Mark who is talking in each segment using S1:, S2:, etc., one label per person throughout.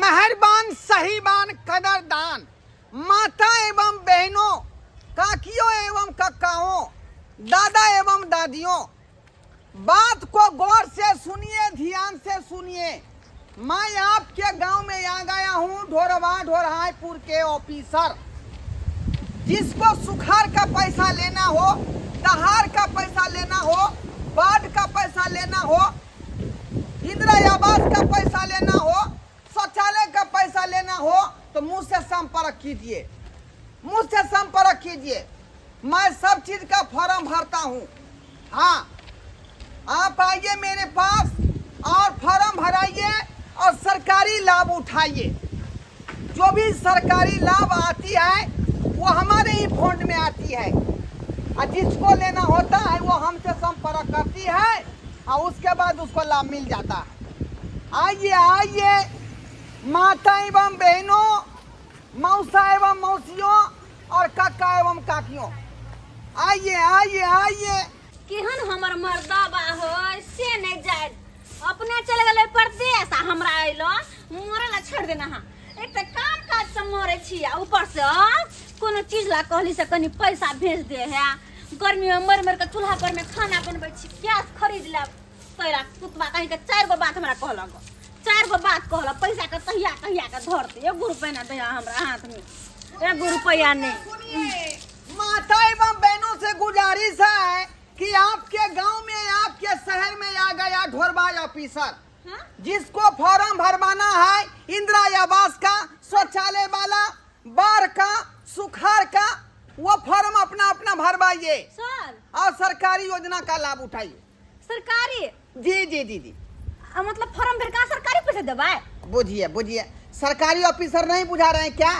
S1: मेहरबान सहीबान कदरदान माता एवं बहनों, काकियों एवं कक्काओं, दादा एवं दादियों, बात को गौर से सुनिए, ध्यान से सुनिए। मैं आपके गांव में आ गया हूं, ढोरहापुर के ऑफिसर। जिसको सुखार का पैसा लेना हो, दहाड़ का पैसा लेना हो, बाढ़ का पैसा लेना हो, इंदिरा आवास का पैसा लेना हो, शौचालय का पैसा लेना हो, तो मुझसे संपर्क कीजिए, मुझसे संपर्क कीजिए। मैं सब चीज का फॉर्म भरता हूँ। हाँ, आप आइए मेरे पास और फॉर्म भराइए और सरकारी लाभ उठाइए। जो भी सरकारी लाभ आती है वो हमारे ही फंड में आती है, और जिसको लेना होता है वो हमसे संपर्क करती है और उसके बाद उसको लाभ मिल जाता है। आइए आइए माता एवं बहनों, मौसा एवं मौसियों और काका एवं काकियों, आइए आइए आइए।
S2: केहन हमर मर्दा बा हो से नहीं जाए, अपने चले गए परदेश आ हमरा आइलो मोरे ला छोड़ देना। हां एक त काम काज से मरे छिया, ऊपर से कोनो चीज ला कहली से कनी पैसा भेज दे है। गर्मी में मर के चूल्हा पर में खाना बनबै छी, गैस खरीद ला तोरा कुतबा कहीं के 4 गो बात हमरा कहलक, 4 गो बात कहल, पैसा के कहिया के धरते 1 रुपया ना दे हमरा हाथ में, 1 रुपया नहीं।
S1: माता एवं बहनों से गुजारिश है कि आपके गांव में, आपके शहर में आ गया ढोरबाज ऑफिसर।
S2: हाँ?
S1: जिसको फॉर्म भरवाना है इंदिरा आवास का, शौचालय वाला, बाढ़ का, सुखाड़ का, वो फॉर्म अपना अपना भरवाइए
S2: सर।
S1: और सरकारी योजना का लाभ उठाइए।
S2: सरकारी
S1: जी जी जी जी,
S2: मतलब फॉर्म भर का सरकारी पैसा देबा?
S1: बुझिए बुझिए, सरकारी ऑफिसर नहीं बुझा रहे हैं क्या?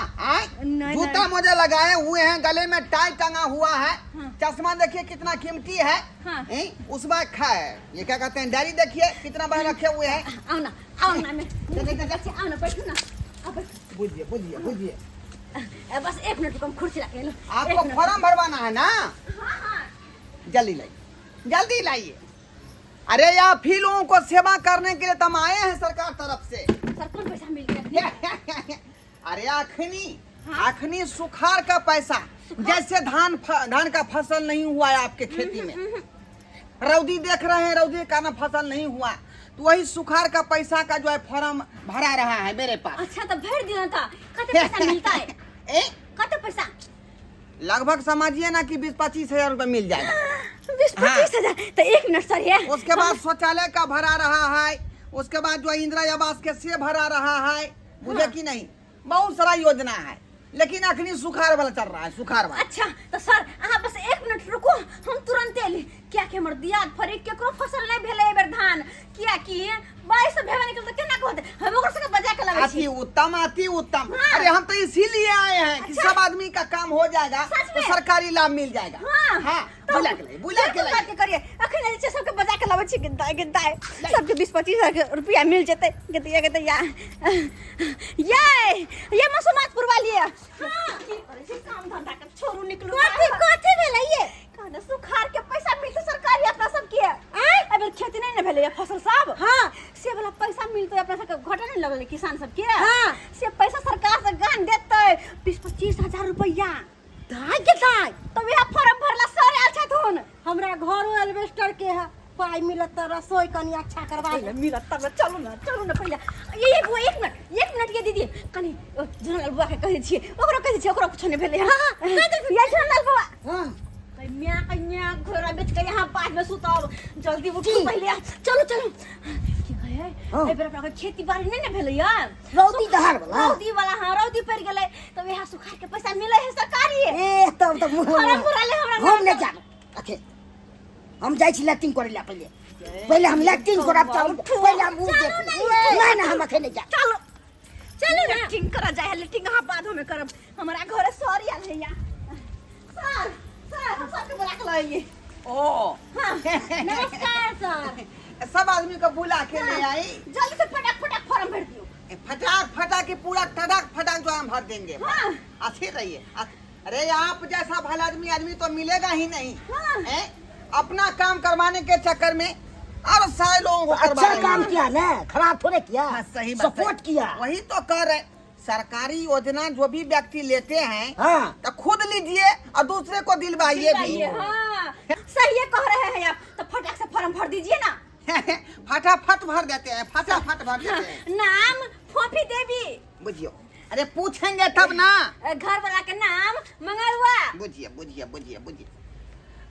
S2: नहीं,
S1: जूता
S2: नहीं।
S1: मोजे लगाए हुए हैं, गले में टाई टंगा हुआ है,
S2: हाँ।
S1: चश्मा देखिए कितना कीमती है।
S2: हाँ।
S1: उस बार ये क्या कहते हैं, डायरी देखिए कितना बड़ा रखे हुए हैं।
S2: आओ ना मैं आओ ना, बैठो ना। अब
S1: बुझिए बुझिए बुझिए,
S2: बस 1 मिनट कम कुर्सी ला के लो।
S1: आपको फॉर्म भरवाना है ना?
S2: हां
S1: जल्दी लाइए, जल्दी लाइए। अरे आप ही लोगों को सेवा करने के लिए तो हम आए हैं सरकार तरफ से।
S2: सर कौन पैसा मिल गया?
S1: अरे आखनी,
S2: हाँ?
S1: आखनी सुखाड़ का पैसा, जैसे धान का फसल नहीं हुआ है आपके खेती में, रौदी देख रहे हैं, रौदी के कारण फसल नहीं हुआ, तो वही सुखाड़ का पैसा का जो है फॉर्म भरा रहा है मेरे पास।
S2: अच्छा तो भर दिया था, कितना पैसा मिलता है? कितना पैसा?
S1: लगभग समझिए ना कि 20-25 हजार रुपए मिल जाएगा।
S2: 20-25 हजार? तो 1 मिनट सर है।
S1: उसके बाद शौचालय का भरा रहा है, उसके बाद जो इंदिरा आवास के से भरा रहा है, मुझे कि नहीं, बहुत सारा योजना है, लेकिन अखनी सुखाड़ वाला चल रहा है, सुखाड़ वाला।
S2: अच्छा तो सर अहाँ बस 1 मिनट रुको, हम तुरंत एली। क्या कि हमर दियाद फरी केकरो फसल नहीं भेले एबर धान, क्या कि बारिश से भेवे निकल तो केना कहते हम ओकर से बजा के लावे छी।
S1: अति उत्तम।
S2: हाँ।
S1: अरे हम तो इसीलिए आए हैं कि
S2: अच्छा।
S1: सब आदमी का काम हो जाएगा, तो सरकारी लाभ मिल जाएगा।
S2: हाँ।
S1: तो बुला के लाइए।
S2: करिए अखन जे सबके बजा के लावे छी, गिनता सबके 20-25 हजार रुपया मिल जेते। कहते ये मसमाजपुर वाली है। हां की करे छी, काम धंधा के छोरू निकलू। कथि भेलै ये? कहना सुखाड़ के पैसा मिलते सरकारी अपना सब के। अबे खेती नहीं न भेलै फसल सब। हां से वाला पैसा मिलते अपना सब के, घाटा नहीं लगले किसान सब के। हां से पैसा सरकार से गान देते 20-25 हजार रुपया। दाई के दाई तो वे फॉर्म भरला सर आल छथुन। हमरा घर एल्वेस्टर के है, पाई मिलत त रसोई कनी अच्छा करवा ले मिलत तब। चलू ना पहले ये 1 मिनट ये दीदी कनी जनरल बुआ के कहै छी, ओकरो कहै छी, ओकरो कुछ नहीं भेले। हां ये जनरल बुआ। हां कन्या घोड़ा बेच के यहाँ पास में सुताओ, जल्दी उठो पहले। चलो की कहे ए बेर अपना खेती बाड़ी नहीं न भेलै यार, रौदी दहाड़ वाला। हां रौदी पड़ गेलै तो यहां सुखाड़ के पैसा मिले है सरकारी।
S3: तब तो हम नहीं जाब। अखे हम जाई छी लैट्रिन करे ला, पहले हम लैट्रिन करब, पहले हम नहीं हम अखे नहीं जा।
S2: चलो लैट्रिन करा जाए, लैट्रिन कहां बाद में करब, हमरा घरे सॉरी आल है या। सर हम सबके बुला के लाइए।
S1: ओ
S2: नमस्कार सर।
S1: सब आदमी को बुला के ले आई।
S2: जल्दी से फटाक फॉर्म भर दियो।
S1: फटाक के पूरा फटाक जो हम भर देंगे।
S2: हाँ।
S1: अच्छी रहिए। अरे आप जैसा भला आदमी तो मिलेगा ही नहीं।
S2: हाँ।
S1: अपना काम करवाने के चक्कर में और सारे लोगों को
S3: तो
S1: करवा
S3: अच्छा
S1: रही
S3: काम
S1: हैं।
S3: किया ना, खराब थोड़े किया।
S1: हाँ, सही बात है।
S3: सपोर्ट किया।
S1: वही तो कर रहे, सरकारी योजना जो भी व्यक्ति लेते हैं
S3: हाँ
S1: तो खुद लीजिए और दूसरे को दिलवाइए भी।
S2: हाँ सही कह रहे हैं आप, तो फटाक से फॉर्म भर दीजिए ना।
S1: फटाफट भर देते हैं, फटाफट भर देते हैं।
S2: नाम फोफी देवी,
S1: बुझियो, अरे पूछेंगे तब ना।
S2: घर वाला के नाम मंगरुआ।
S1: बुझिए बुझिए बुझिए बुझिए,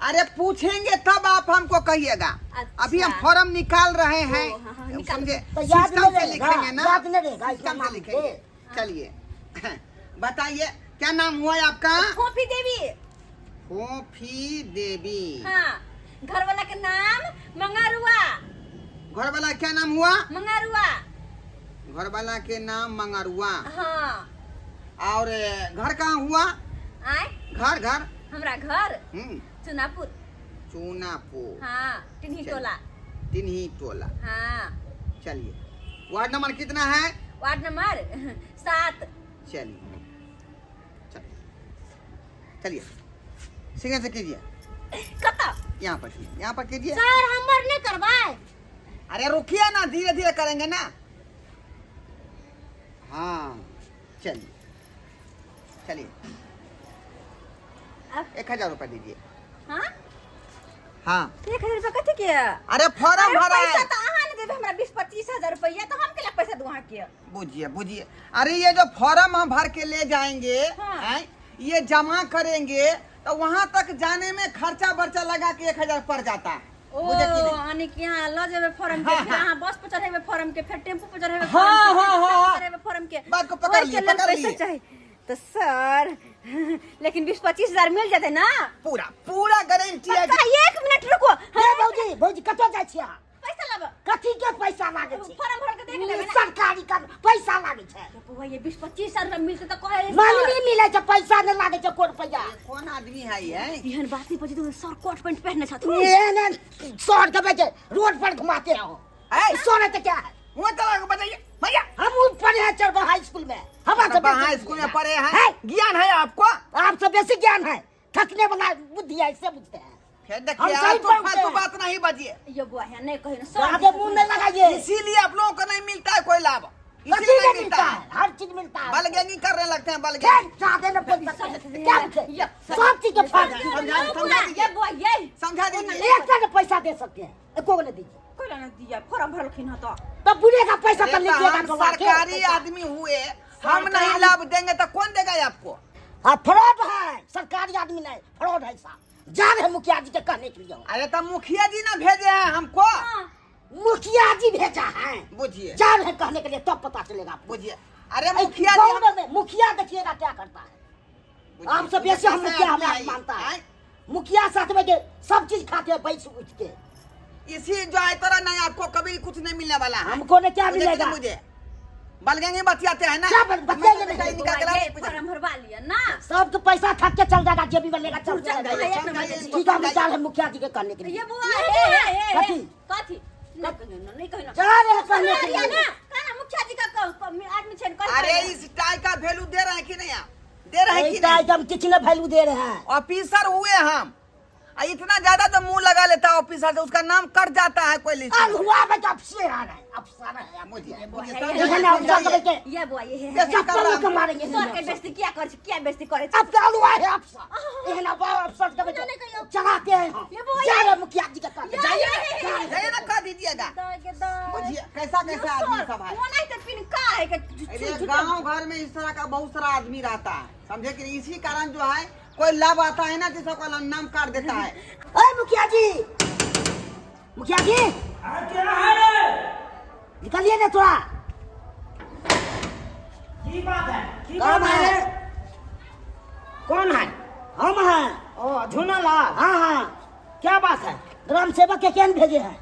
S1: अरे पूछेंगे तब आप हमको कहिएगा।
S2: अच्छा।
S1: अभी हम फॉर्म निकाल रहे हैं,
S2: ओ, हाँ, निकाल।
S1: समझे?
S3: तो याद
S1: सिस्टम
S3: नहीं
S1: से
S3: रहेगा,
S1: लिखेंगे ना,
S3: याद नहीं रहेगा, इसका
S1: सिस्टम से
S3: नाम
S1: लिखेंगे।
S3: दे।
S1: चलिए बताइए क्या नाम हुआ है आपका?
S2: फोफी देवी।
S1: फोफी देवी।
S2: हाँ, घर वाला के नाम मंगरुआ।
S1: घर वाला क्या नाम हुआ?
S2: मंगरुआ।
S1: घर वाला के नाम मंगरुआ।
S2: हाँ।
S1: और घर कहाँ हुआ?
S2: आए
S1: घर घर
S2: हमरा घर
S1: हम्म,
S2: चुनापुर।
S1: चूनापुर।
S2: हाँ, टिन्ही टोला।
S1: तिन्ही टोला।
S2: हाँ,
S1: चलिए, वार्ड नंबर कितना है?
S2: Ward number 7।
S1: चलिए चलिए, सिग्नेचर से कीजिए,
S2: कता
S1: यहाँ पर कीजिए, यहाँ पर कीजिए।
S2: सर हमर नहीं करवाए।
S1: अरे रुकिए ना, धीरे धीरे करेंगे ना। हाँ चलिए चलिए,
S2: अब
S1: 1000 रुपये दीजिए।
S2: हाँ,
S1: हाँ
S2: 1000 रुपया कथी के?
S1: अरे फॉर्म भरा
S2: पैसा
S1: है।
S2: तो अहाँ ने देबे हमरा 20-25 हजार रुपया, तो हम केला पैसा दूँ अहाँ के?
S1: बुझिए बुझिए, अरे ये जो फॉर्म हम भर के ले जाएंगे
S2: हाँ।
S1: हैं, ये जमा करेंगे तो वहाँ तक जाने में खर्चा बर्चा लगा के 1000 पड़ जाता है।
S2: ओ
S1: बुझे कि नहीं?
S2: यानी कि यहाँ ल जेबे फॉर्म के,
S1: हाँ,
S2: फिर
S1: हाँ।
S2: अहाँ बस पर चढ़ेबे फॉर्म के, फिर टेम्पू पर चढ़ेबे
S1: हाँ,
S2: फॉर्म के,
S1: हाँ,
S2: फिर
S1: हाँ, हाँ।
S2: चढ़ेबे फॉर्म के।
S1: बात को पकड़
S2: ओही
S1: लिए,
S2: के लेल
S1: पकड़
S2: पैसा
S1: लिए।
S2: चाहिए। तो सर लेकिन 20-25 हजार मिल जाते ना?
S1: पूरा पूरा गारंटी है।
S2: अच्छा, 1 मिनट रुको।
S3: हे भौजी, भौजी कतौ जाइ छी अहाँ?
S2: पैसा लब
S3: कथी के पैसा लागे छै?
S2: फॉर्म भर के देख लेबे ना।
S3: सरकारी का पैसा लागे छै।
S2: बुआ ये 20-25 हजार रुपया मिलते तो कहे
S3: मंगनी मिले छै, पैसा नहीं लागे छै कोन पैसा।
S1: कौन आदमी है ये?
S2: एहन बात नहीं पछी, तो सर कोट पैंट पहनने छथुन।
S3: एहन सर के बेचे रोड पर घुमाते रहो।
S1: है?
S3: सोने तो क्या है?
S1: वो तो बताइए भैया।
S3: हम पढ़े हैं चढ़ हाई स्कूल में। हमारा तो
S1: हाई स्कूल में पढ़े हैं,
S3: है?
S1: ज्ञान है आपको?
S3: आपसे बेसी ज्ञान है, थकने वाला बुद्धि है, इससे बुझते हैं।
S1: फिर
S3: हम
S1: देखिए,
S3: सही
S1: आप तो
S3: बात
S1: फालतू
S3: है।
S1: बात नहीं बजिए,
S2: ये बुआ है नहीं कहे ना
S3: आगे मुंह नहीं लगाइए।
S1: इसीलिए आप लोगों को नहीं मिलता है कोई लाभ,
S3: कथी
S1: इसीलिए
S3: नहीं
S1: नहीं
S3: मिलता
S1: मिलता
S3: है?
S1: है।
S3: हर चीज मिलता है।
S1: बलगेंगी करने लगते हैं,
S3: क्या
S1: बलगेंगी।
S3: चाहते ना बोल सकते हैं? क्या पूछे?
S2: ये
S3: सब चीज के फायदा है।
S1: समझा दीजिए।
S2: ये बुआ ये
S1: समझा दीजिए।
S3: एक का पैसा दे सकते हैं, एको को नहीं दीजिए।
S2: कोई ना दिया फॉर्म भरलखिन ह तो।
S3: तो बुढ़े का पैसा तो
S1: अरे तो
S3: लीजिएगा।
S1: हम
S3: तो वाके।
S1: सरकारी आदमी हुए, हम नहीं लाभ देंगे तो कौन देगा ये आपको?
S3: हाँ फ्रॉड है, सरकारी आदमी नहीं फ्रॉड है साहब। जा रहे मुखिया जी के कहने के लिए।
S1: अरे तो मुखिया जी ना भेजे हैं हमको,
S3: मुखिया जी भेजा है,
S1: बुझिए
S3: जा रहे कहने के लिए, तब पता चलेगा आपको।
S1: बुझिए। अरे
S3: ऐ
S1: मुखिया जी
S3: गाँव में मुखिया देखिएगा क्या करता है।
S1: बुझिए,
S3: आपसे बेसी हम
S1: कैसे
S3: मुखिया
S1: आदमी
S3: हमारा
S1: है?
S3: मानता है।
S1: हैं?
S3: मुखिया साथ में के सब चीज खाते हैं बैठ उठ के।
S1: इसी जो है तरह नहीं, आपको कभी कुछ नहीं मिलने वाला है।
S3: हमको ने क्या
S1: मुझे
S3: मिलेगा?
S1: मुझे बलगेंगे बतियाते हैं ना।
S3: क्या बतियाएंगे?
S1: मैं निकाल के
S2: बुआ,
S1: ला-
S2: ये फॉर्म भरवा लिया ना।
S3: सब तो पैसा थक के चल जाएगा, जेबी में लेगा चल
S2: चल
S3: जाएगा।
S2: जाएगा।
S3: ठीक है, हम जा रहे हैं मुखिया जी के कहने के लिए।
S2: ये बुआ है
S3: कथी?
S2: कथी नहीं कहना, नहीं कहना।
S3: जा रहे हैं कहने के
S2: ना
S3: लिए।
S2: काना मुखिया जी का आदमी छेन कर।
S1: अरे इस टाई का वैल्यू दे रहे हैं कि नहीं आप? दे रहे हैं कि
S3: ऐसा
S1: नहीं?
S3: आइटम कितने वैल्यू दे रहे हैं?
S1: ऑफिसर हुए हम, और इतना ज्यादा तो मुंह लगा लेता है ऑफिसर से, उसका नाम कट जाता है कोई लिस्ट में।
S3: हुआ बेटा अफसर आ रहा है, अफसर है।
S1: मुझे
S2: ये
S1: मुझे
S2: है,
S1: समझाइए,
S3: देखो ना अफसर
S1: समझाइए।
S3: के
S2: ये बुआ ये है।
S1: ये सब कर रहा
S3: चप्पल
S1: है।
S3: मारेंगे।
S2: सर के बेइज्जती क्या बेइज्जती करे?
S3: अब क्या हुआ है अफसर? ये ना बाबा अफसर के बेटे
S2: नहीं कहियो।
S3: चलाते हैं हम।
S2: ये वो
S3: जा
S2: ये-
S3: रहे मुखिया जी के कहने।
S2: जाइए।
S1: जाइए ना, कह दीजिएगा। बुझिए कैसा कैसा आदमी सब है।
S2: वो नहीं तो फिर का है
S1: अरे गांव घर में इस तरह का बहुत सारा आदमी रहता है, समझे कि नहीं? इसी कारण जो है कोई लाभ आता है ना, जिसका कोई नाम काट देता है।
S3: अरे मुखिया जी, मुखिया जी
S4: क्या है?
S3: निकलिए ना थोड़ा।
S4: की बात है? की
S3: कौन
S4: बात
S3: है?
S4: कौन है?
S3: हम हैं।
S4: ओ धुनालाल,
S3: हाँ हाँ,
S4: क्या बात है?
S3: ग्राम सेवक के केन भेजे हैं?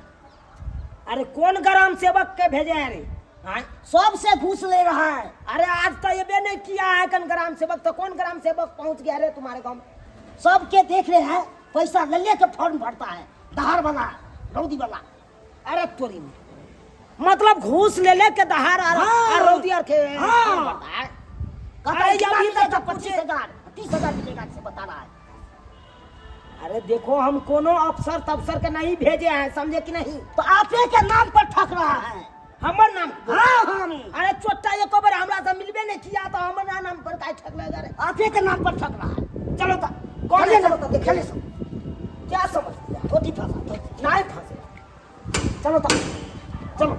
S4: अरे कौन ग्राम सेवक के भेजे हैं रे? हाँ?
S3: सबसे घूस ले रहा है।
S4: अरे आज तो ये नहीं किया है कन ग्राम सेवक, तो कौन ग्राम सेवक पहुंच गया रे तुम्हारे गांव में?
S3: सबके देख रहे हैं, पैसा ले लेके फॉर्म भरता है, दहाड़ वाला, रौदी वाला।
S4: अरे तोरी में मतलब घूस ले ले के दहाड़
S3: हाँ।
S4: और रौदी और के
S3: हाँ।
S4: भरता है।
S3: कहता
S4: अरे
S3: है
S4: जब
S3: कितना
S4: ये
S3: मिलेगा?
S4: तो
S3: 25,000 30,000 मिलेगा से बता रहा है।
S4: अरे देखो हम कोनो अफसर तफसर के नहीं भेजे हैं, समझे कि नहीं?
S3: तो आपे के नाम पर ठक रहा है।
S4: हमर नाम
S3: हाँ हम
S4: अरे चोट्टा एको बार हमरा से मिलबे नहीं किया तो हमारा नाम पर काहे ठग लगा रे?
S3: आपे के नाम पर ठक रहा है।
S4: चलो तो
S3: कौन
S4: चलिए
S3: है
S4: ना
S3: चलो तो देखे ले सब।
S4: क्या समझते हैं?
S3: धोती फंसा
S4: नहीं फंसे। चलो तो चलो।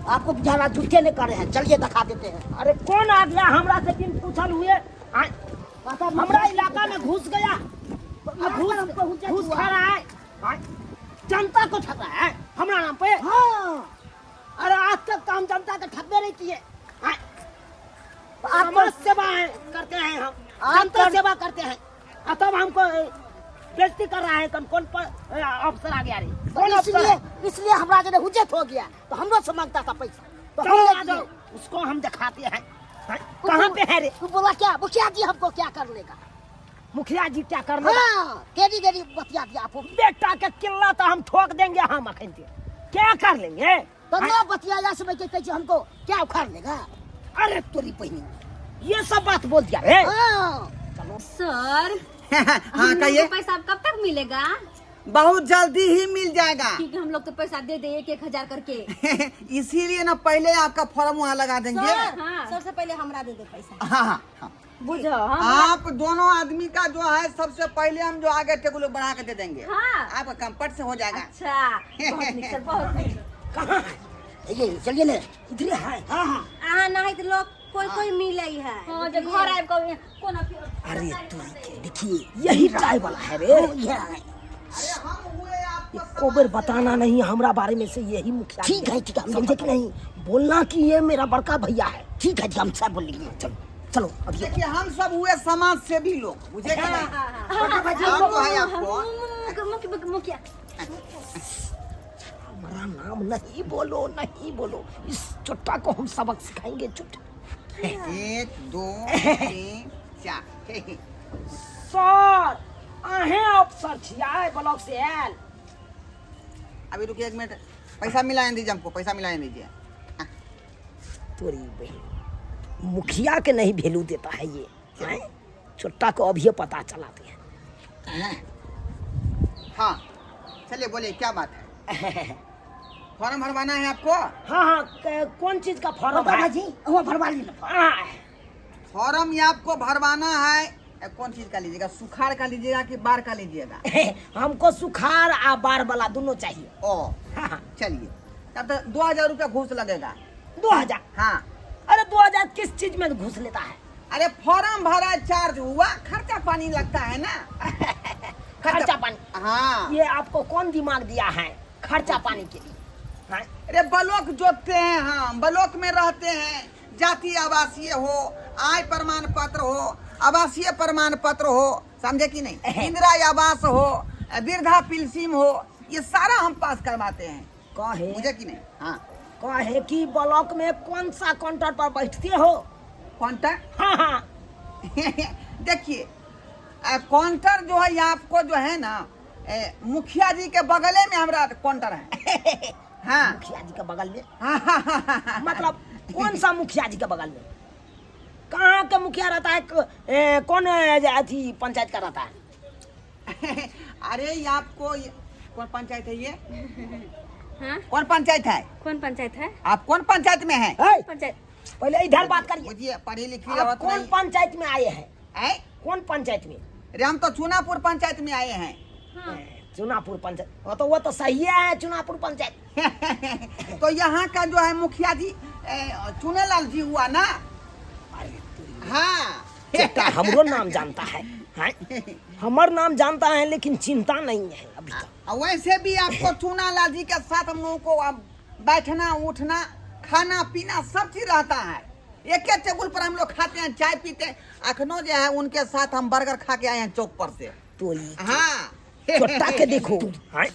S3: आपको बुझाना झूठे नहीं कर रहे हैं, चलिए दिखा देते हैं।
S4: अरे कौन आ गया हमरा से दिन पूछल हुए? आय, हमरा इलाका में घुस गया, घुस खा रहा है। आय, जनता को ठग रहा है हमरा नाम पे।
S3: हाँ
S4: अरे आज तक तो हम जनता के ठगबे नहीं किए। आय,
S3: आप
S4: समाज सेवा करते हैं हम, जनता सेवा करते हैं। तब हमको बेइज्जती कर रहा है। कौन अफसर आ गया रे? कौन अफसर है?
S3: इसलिए हमरा जब हुज्जत हो गया तो हमरो से मांगता था पैसा, तो
S4: चलो
S3: हमने
S4: आ जाओ,
S3: दिए।
S4: उसको हम दिखाते हैं। कहाँ पे है रे
S3: तू बोला क्या मुखिया जी हमको क्या कर लेगा?
S4: मुखिया जी? क्या करना?
S3: हाँ केरी देरी बतिया दिया आपको।
S4: बेटा के किल्ला तो हम ठोक देंगे। हम अखन क्या कर लेंगे?
S3: तो ना बतिया समय के कैसे हमको क्या उखाड़ लेगा?
S4: अरे तोरी बहनी ये सब बात बोल दिया रे।
S3: हाँ
S2: सर
S1: हाँ कहिए।
S2: पैसा अब कब तक मिलेगा?
S1: बहुत जल्दी ही मिल जाएगा।
S2: क्योंकि हम लोग तो पैसा दे दे 1,000 करके।
S1: इसीलिए ना पहले आपका फॉर्म वहाँ लगा देंगे।
S2: हाँ।
S3: सबसे पहले हमरा दे दे पैसा।
S1: हाँ हाँ हाँ।
S2: बुझो
S1: आप दोनों आदमी का जो है सबसे पहले हम जो आगे टेबल बना के दे देंगे।
S2: हाँ।
S1: आपका कंफर्ट से हो जाएगा।
S2: अच्छा बहुत नीक सर, बहुत नीक।
S4: कहाँ
S3: ये चलिए ना।
S4: इधर है? हाँ हाँ।
S2: अहाँ नहीं तो लोग कोई मिले है। हाँ जब घर आए कोना
S4: अरे तोरी देखिए यही राय वाला है रे।
S1: अरे हम हुए आपको
S4: एको बार बताना नहीं हमरा बारे में से। यही मुखिया
S3: ठीक है ठीक है, हम
S4: समझे कि नहीं? बोलना कि ये मेरा बड़का भैया है।
S3: ठीक है हम सब बोलेंगे।
S4: चलो चलो अब ये
S1: देखिए हम सब हुए समाज से भी लोग, बुझे क्या? और तो है आपको
S2: मुखिया
S4: हमारा नाम नहीं बोलो, नहीं बोलो। इस चुट्टा को हम सबक सिखाएंगे। चुट्टा
S1: 1 2 3 4।
S4: सर आहे अफसर छिया ब्लॉक से आयल।
S1: अभी रुकिए 1 मिनट, पैसा मिलाने दीजिए हमको, पैसा मिलाने दीजिए।
S4: तोरी बहन मुखिया के नहीं वैल्यू देता है ये। हैं? चुट्टा को अभी पता चलाते हैं।
S1: हाँ चलिए बोलिए क्या बात है? फॉर्म भरवाना है आपको?
S4: हाँ हाँ कौन चीज का फॉर्म है?
S3: जी वो भरवा लीजिए।
S4: हाँ,
S1: फॉर्म ये आपको भरवाना है। कौन चीज का लीजिएगा? सुखाड़ का लीजिएगा कि बाढ़ का लीजिएगा?
S4: हमको सुखार आ बार वाला दोनों चाहिए।
S1: ओ
S4: हाँ हाँ।
S1: चलिए तब तो 2000 रुपया घूस लगेगा।
S4: 2000?
S1: हाँ।
S4: अरे 2000 किस चीज में घुस लेता है?
S1: अरे फॉर्म भरा, चार्ज हुआ, खर्चा पानी लगता है ना।
S4: खर्चा पानी?
S1: हाँ।
S4: ये आपको कौन दिमाग दिया है खर्चा पानी के लिए? हाँ?
S1: अरे ब्लॉक जोतते हैं हम, ब्लॉक में रहते हैं। जाति आवासीय हो, आय प्रमाण पत्र हो, आवासीय प्रमाण पत्र हो, समझे कि नहीं? इंदिरा आवास हो, वृद्धा पेंशन हो, ये सारा हम पास करवाते हैं।
S4: कहे
S1: मुझे कि नहीं? हाँ।
S4: कहे कि ब्लॉक में कौन सा काउंटर पर बैठते हो?
S1: काउंटर?
S4: हाँ हाँ।
S1: देखिए काउंटर जो है ये आपको जो है ना मुखिया जी के बगले में हमारा काउंटर है। हाँ।
S4: मुखिया जी के बगल में?
S1: हाँ।
S4: मतलब कौन सा मुखिया जी के बगल में? कहाँ का मुखिया रहता है? कौन अथी पंचायत का रहता है?
S1: अरे ये आपको कौन पंचायत है ये?
S2: हाँ?
S1: कौन पंचायत है?
S2: कौन पंचायत है?
S1: आप कौन पंचायत में है?
S2: पंचायत
S4: पहले इधर बात करिए।
S1: मुझे पढ़ी लिखी
S4: आप
S1: जरूरत
S4: कौन
S1: नहीं।
S4: पंचायत में आए हैं?
S1: है?
S4: कौन पंचायत में?
S1: अरे हम तो चुनापुर पंचायत में आए हैं।
S2: हाँ।
S4: चुनापुर पंचायत? वो तो सही है चुनापुर पंचायत।
S1: तो यहाँ का जो है मुखिया जी चुनेलाल जी हुआ ना। हाँ।
S4: चट्टा हमरो नाम जानता है, हैं? हमार नाम जानता है लेकिन चिंता नहीं है अभी तक।
S1: वैसे भी आपको चुनालाल जी के साथ हम लोगों को अब बैठना उठना खाना पीना सब चीज रहता है। एक ही टेबल पर हम लोग खाते हैं, चाय पीते हैं। अखनो जो है उनके साथ हम बर्गर खा के आए हैं चौक पर से।
S4: तोरी
S1: हाँ।
S4: चट्टा के देखो, हैं?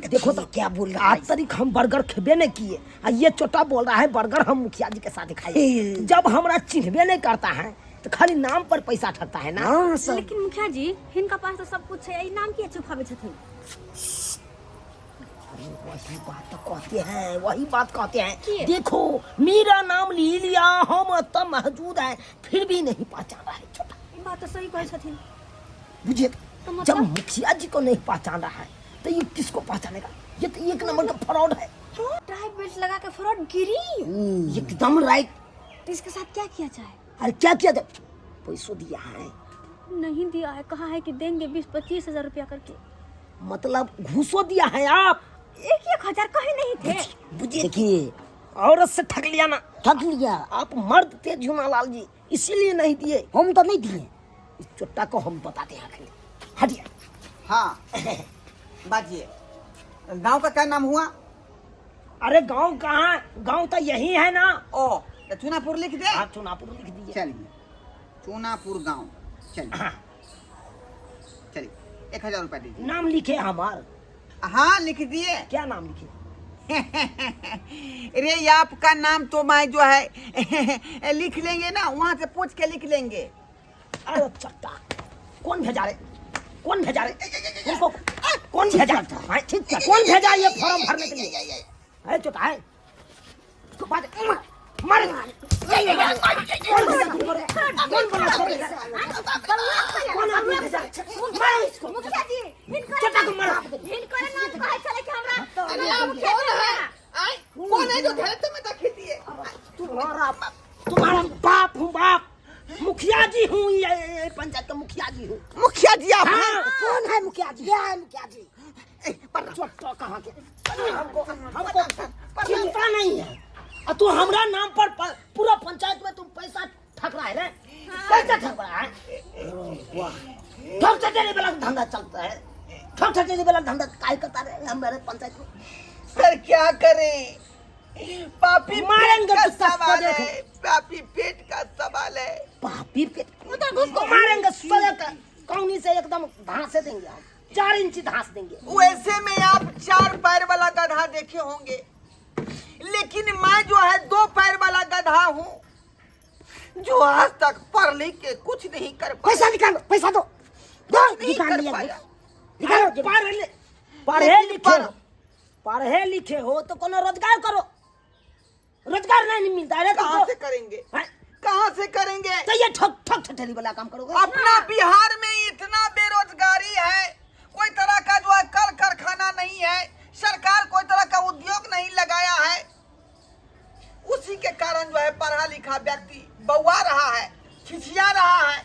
S4: देखो तो क्या बोल रहा है। आज तरीक हम बर्गर खेबे नहीं किए, ये चोटा बोल रहा है बर्गर हम मुखिया जी के साथ खाए। जब हमरा चिन्हबे नहीं करता है तो खाली नाम पर पैसा ठगता है ना।
S2: लेकिन मुखिया जी इनका पास तो सब कुछ है, नाम की छुपावे छथिन।
S4: वही बात तो कहते हैं, वही बात कहते हैं।
S2: किए?
S4: देखो मेरा नाम ले लिया, हम तब मौजूद है, फिर भी नहीं पहचाना है छोटा।
S2: बात तो सही कहे छथिन।
S4: बुझे
S2: तो
S4: जब
S2: मतलब
S4: मुखिया जी को नहीं पहचान रहा है तो ये किसको पहचानेगा? ये तो एक नंबर का फ्रॉड है।
S2: टाई बेल्ट लगा के फ्रॉड गिरी।
S4: एकदम राइट।
S2: तो इसके साथ क्या किया जाए?
S4: अरे क्या किया था? पैसों दिया है,
S2: नहीं दिया है, कहा है कि देंगे 20-25 हजार रुपया करके।
S4: मतलब घूसो दिया है आप।
S2: 1,000 कहीं नहीं थे।
S4: देखिए, औरत से ठग लिया ना, ठग लिया। आप मर्द थे झूमालाल जी, इसीलिए नहीं दिए। हम तो नहीं दिए। इस चुट्टा को हम बताते हैं। हटिए।
S1: हाँ बाजिए, गांव का क्या नाम हुआ?
S4: अरे गांव कहाँ, गांव तो यही है ना।
S1: ओ तो चूनापुर लिख दे।
S4: आप चुनापुर लिख दीजिए।
S1: चलिए चूनापुर गांव। चलिए
S4: हाँ।
S1: चलिए 1,000 रुपया दीजिए।
S4: नाम लिखे हमार।
S1: हाँ लिख दिए।
S4: क्या नाम लिखे?
S1: अरे आपका नाम तो मैं जो है लिख लेंगे ना, वहाँ से पूछ के लिख लेंगे।
S4: अरे चट्टा, कौन भेजा रे? कौन भेजा रे? तुमको कौन भेजा? कौन भेजा ये फॉर्म भरने के लिए? है चुटा है तो बात मार। कौन भेजा तुमको रे? कौन बोला छोड़? कौन आदमी भेजा? मार इसको।
S2: मुखिया जी,
S4: चट्टा को मार।
S2: इनका नाम कहे चले कि हमरा
S1: अरे आप कौन है? कौन है जो धरती में दखल दिए?
S4: तुम्हारा बाप हूँ, बाप। मुखिया जी हूँ, ये पंचायत का मुखिया जी हूँ।
S1: मुखिया जी आप हैं?
S4: हाँ, कौन है मुखिया जी? क्या है मुखिया जी? चट्टा कहाँ के? हमको चिंता नहीं है। और तू हमरा नाम पर पूरा पंचायत में तुम पैसा ठग रहा है रे? पैसा ठग रहा है? वाह, ठग ठगेने वाला धंधा चलता है। ठग ठगेने वाला धंधा काय करता रहे हमारे पंचायत में?
S1: सर क्या करें, पापी
S4: मारेंगे
S1: पेट
S4: तो
S1: का
S4: सबको
S1: सवाल है।
S4: देखो।
S1: पापी पेट का सवाल है।
S4: पापी पे उसको मारेंगे, सोजा कौनी से एकदम धांसे देंगे हम। 4 इंची धांस देंगे।
S1: वैसे में आप 4 पैर वाला गधा देखे होंगे, लेकिन मैं जो है 2 पैर वाला गधा हूँ, जो आज तक पढ़ लिख के कुछ नहीं कर पाया।
S4: पैसा निकालो, पैसा दो। दो
S1: नहीं
S4: निकाल
S1: कर
S4: लिया।
S1: पाया।
S4: निकालो। पढ़े लिखे हो तो कोनो रोजगार करो। रोजगार नहीं मिलता है
S1: कहाँ
S4: तुमको।
S1: से करेंगे?
S4: हैं?
S1: कहाँ से करेंगे?
S4: तो ये ठग ठग ठठेरी वाला काम करोगे?
S1: अपना बिहार में इतना बेरोजगारी है, कोई तरह का जो है कल कारखाना नहीं है, सरकार कोई तरह का उद्योग नहीं लगाया है। उसी के कारण जो है पढ़ा लिखा व्यक्ति बौआ रहा है, छिछिया रहा है।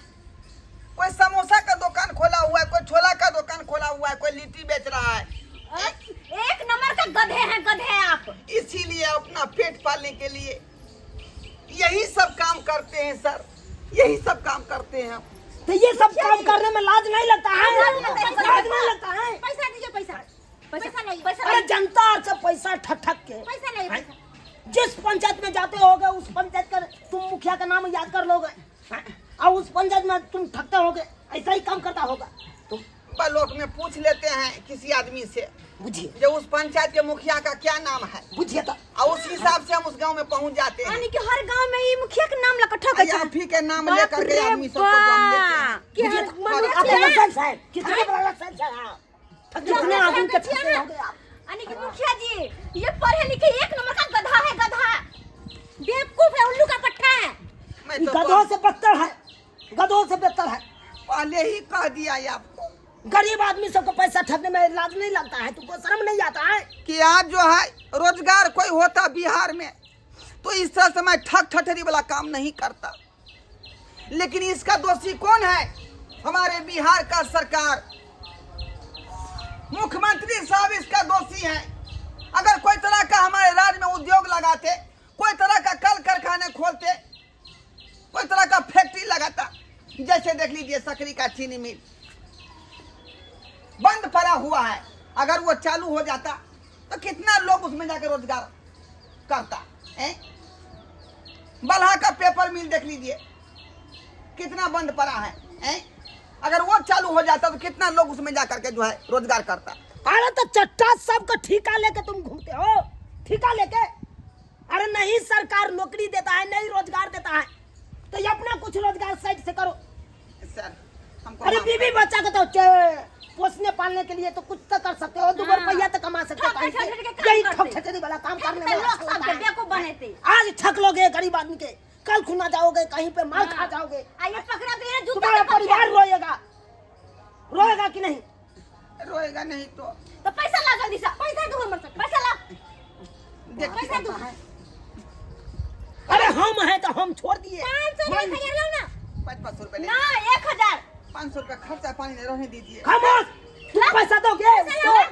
S1: कोई समोसा का दुकान खोला हुआ है, कोई छोला का दुकान खोला हुआ है, कोई लिट्टी बेच रहा है।
S2: एक नंबर का गधे हैं, गधे आप।
S1: इसीलिए अपना पेट पालने के लिए यही सब काम करते हैं सर, यही सब काम करते हैं हम।
S4: तो ये सब काम करने में लाज नहीं लगता है? लाज नहीं लगता है?
S2: पैसा दीजिए, पैसा। पैसा नहीं,
S4: अरे जनता से पैसा ठग ठग के।
S2: पैसा नहीं,
S4: हैं?
S2: पैसा।
S4: जिस पंचायत में जाते होगे उस पंचायत का तुम मुखिया का नाम याद कर लोगे, हैं? और उस पंचायत में तुम ठगते होगे, ऐसा ही काम करता होगा तुम।
S1: लोग में पूछ लेते हैं किसी आदमी से,
S4: बुझिए,
S1: जो उस पंचायत के मुखिया का क्या नाम है,
S4: बुझिए तो।
S1: और उस हिसाब से हम उस गांव में पहुंच जाते हैं।
S2: यानी कि हर गांव में ये मुखिया के नाम लगा ठग अच्छा।
S1: आप ही के नाम लेकर के आदमी सबको हम लेते हैं।
S4: बुझिए तो। अपने लाइसेंस है, कितने बड़ा लाइसेंस है? हाँ। ठग कितने आदमी के ठगते होगे आप?
S2: यानी कि मुखिया जी ये पढ़े लिखे एक नंबर का गधा है, गधा। बेवकूफ है, उल्लू का पट्टा है।
S1: मैं तो
S4: गधों से बदतर है, गधों से बेहतर है।
S1: पहले ही कह दिया है आपको
S4: गरीब आदमी सबको पैसा ठगने में लाज नहीं लगता है? तुमको शर्म नहीं आता है?
S1: कि आज जो है रोजगार कोई होता बिहार में तो इस तरह से मैं ठग ठठेरी वाला काम नहीं करता। लेकिन इसका दोषी कौन है? हमारे बिहार का सरकार, मुख्यमंत्री साहब इसका दोषी है। अगर कोई तरह का हमारे राज्य में उद्योग लगाते, कोई तरह का कल कारखाने खोलते, कोई तरह का फैक्ट्री लगाता, जैसे देख लीजिए सकरी का चीनी मिल बंद पड़ा हुआ है, अगर वो चालू हो जाता तो कितना लोग उसमें जाकर रोजगार करता है। बल्हा का पेपर मिल देख लीजिए कितना बंद पड़ा है। अगर वो चालू हो जाता तो कितना लोग उसमें जाकर के जो है रोजगार करता।
S4: अरे तो चट्टा सबको ठेका लेके तुम घूमते हो, ठेका लेके। अरे नहीं सरकार नौकरी देता है, नहीं रोजगार देता है, तो ये अपना कुछ रोजगार साइड से करो।
S1: सर हमको
S4: अरे बीवी बच्चा को तो पोसने पालने के लिए तो कुछ तो कर सकते हो, 2 रुपया तो कमा सकते हो। यही ठग ठगेरी वाला काम करने में अच्छा लगता है। आज ठग लोगे गरीब आदमी के, कल खुना जाओगे, कहीं पे मार खा जाओगे,
S2: आइए पकड़ा दे,
S4: तुम्हारा परिवार रोएगा। रोएगा कि नहीं?
S1: रोएगा नहीं तो
S2: तो पैसा ला जल्दी से, पैसा दो हमर से, पैसा ला,
S1: देखिए
S2: पैसा दो।
S4: अरे हम हैं तो हम छोड़ दिए।
S2: 500 रुपया लो ना।
S1: 500 रुपए
S2: ना 1000।
S1: 500 रुपया खर्चा पानी नहीं रहने दीजिए।
S4: खामोश, तुम पैसा दोगे?
S2: पैसा ला।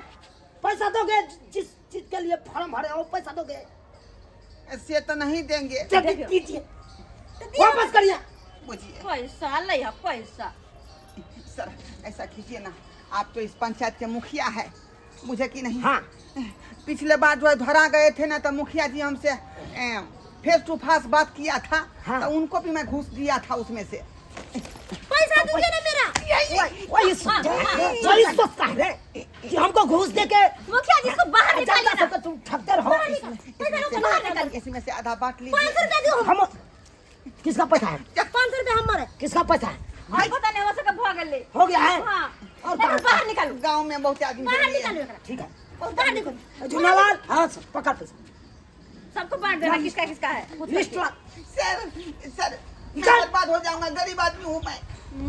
S4: पैसा दोगे? जिस चीज के लिए फॉर्म भरे हो पैसा दोगे?
S1: ऐसे तो नहीं देंगे।
S4: जल्दी कीजिए, वापस करिए।
S1: बुझिए
S2: पैसा ले आ, पैसा।
S1: सर ऐसा कीजिए ना, आप तो इस पंचायत के मुखिया है, मुझे कि नहीं?
S4: हाँ,
S1: पिछले बार जो धरा गए थे ना, तो मुखिया जी हमसे फेस टू फेस बात किया था।
S4: हाँ।
S1: तो उनको भी मैं घूस दिया था उसमें से।
S2: पैसा दीजिए ना मेरा।
S4: वही सोचता है कि हमको घूस दे के
S2: मुखिया जी को बाहर निकालिए ना।
S4: तो तुम ठगते रहो।
S1: इसमें से आधा बांट
S2: 500
S1: लीजिए।
S2: रुपया दो।
S4: हम किसका पैसा है?
S2: 500 रुपया हमर है।
S4: किसका पैसा है?
S2: भाई पता नहीं हो सके भाग ले।
S4: हो गया है?
S2: हां,
S4: और
S2: और बाहर निकालो,
S1: गांव में बहुत आदमी
S2: बाहर
S1: देंगे।
S2: निकालो एकरा।
S4: ठीक है।
S2: बाहर निकालो।
S4: झूलालाल, हाँ सर, पकड़ पैसा।
S2: सबको बांट देना किसका किसका है।
S4: लिस्ट ला।
S1: सर
S4: निकाल।
S1: बर्बाद हो जाऊंगा, गरीब आदमी हूँ मैं।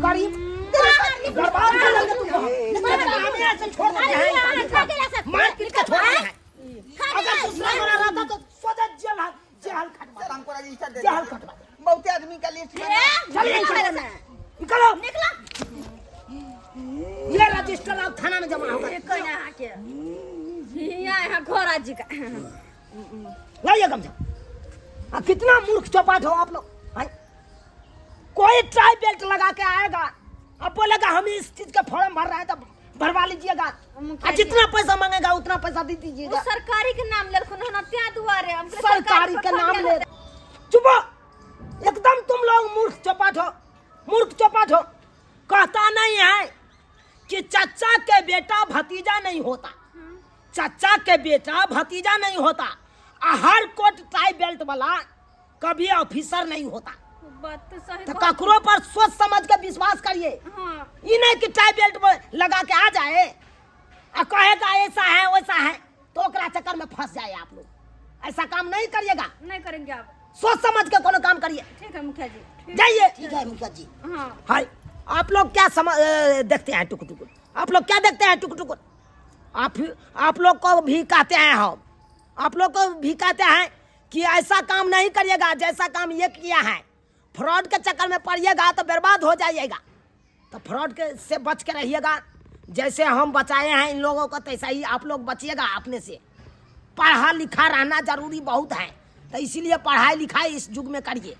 S4: गरीब बर्बाद कर देंगे तुमको। हमें ऐसे छोड़ देते हैं, मार पीट के छोड़ देते हैं। अगर दूसरा बना रहता तो सोचा जेल खटवा।
S1: सर हमको रजिस्टर दे
S4: जेल
S1: दीजिए।
S4: खटवा।
S1: बहुत आदमी का लिस्ट बना।
S4: निकलो।
S2: निकला।
S4: ये रजिस्टर आप थाना में जमा होगा।
S2: एक यहाँ के यहाँ है घोड़ा जी का।
S4: लाइए गमछा। कितना मूर्ख चौपाट हो आप लोग। हैं? कोई ट्राई बेल्ट लगा के आएगा, अब बोलेगा हम इस चीज का फॉर्म भर रहे हैं तो भरवा लीजिएगा। और जितना पैसा मांगेगा उतना पैसा दे
S2: वो
S4: दीजिएगा।
S2: सरकारी के नाम ले रखो ना, त्या दुआरे हम
S4: सरकारी के नाम ले। चुप हो, एकदम तुम लोग मूर्ख चौपाट हो, मूर्ख चौपाट हो। कहता नहीं है कि चाचा के बेटा भतीजा नहीं होता, चाचा के बेटा भतीजा नहीं होता। हर कोट टाई बेल्ट वाला कभी ऑफिसर नहीं होता।
S2: बात तो सही।
S4: तो ककरो पर सोच समझ के विश्वास करिए।
S2: हां,
S4: ये नहीं कि टाई बेल्ट में लगा के आ जाए और कहेगा ऐसा है वैसा है, तो ओकरा चक्कर में फंस जाए आप लोग। ऐसा काम नहीं करिएगा,
S2: नहीं करेंगे आप।
S4: सोच समझ के कोनो काम करिए।
S2: ठीक है मुखिया जी।
S4: जाइए।
S3: ठीक है मुखिया जी।
S2: हां,
S4: हाय, आप लोग क्या देखते हैं टुकुर टुकुर? आप लोग क्या देखते हैं टुकुर टुकुर? आप लोग को भी कहते हैं हम, आप लोग को भी कहते हैं कि ऐसा काम नहीं करिएगा जैसा काम ये किया है। फ्रॉड के चक्कर में पड़िएगा तो बर्बाद हो जाइएगा। तो फ्रॉड के से बच के रहिएगा। जैसे हम बचाए हैं इन लोगों को, तैसा ही आप लोग बचिएगा अपने से। पढ़ा लिखा रहना जरूरी बहुत है, तो इसीलिए पढ़ाई लिखाई इस युग में करिए।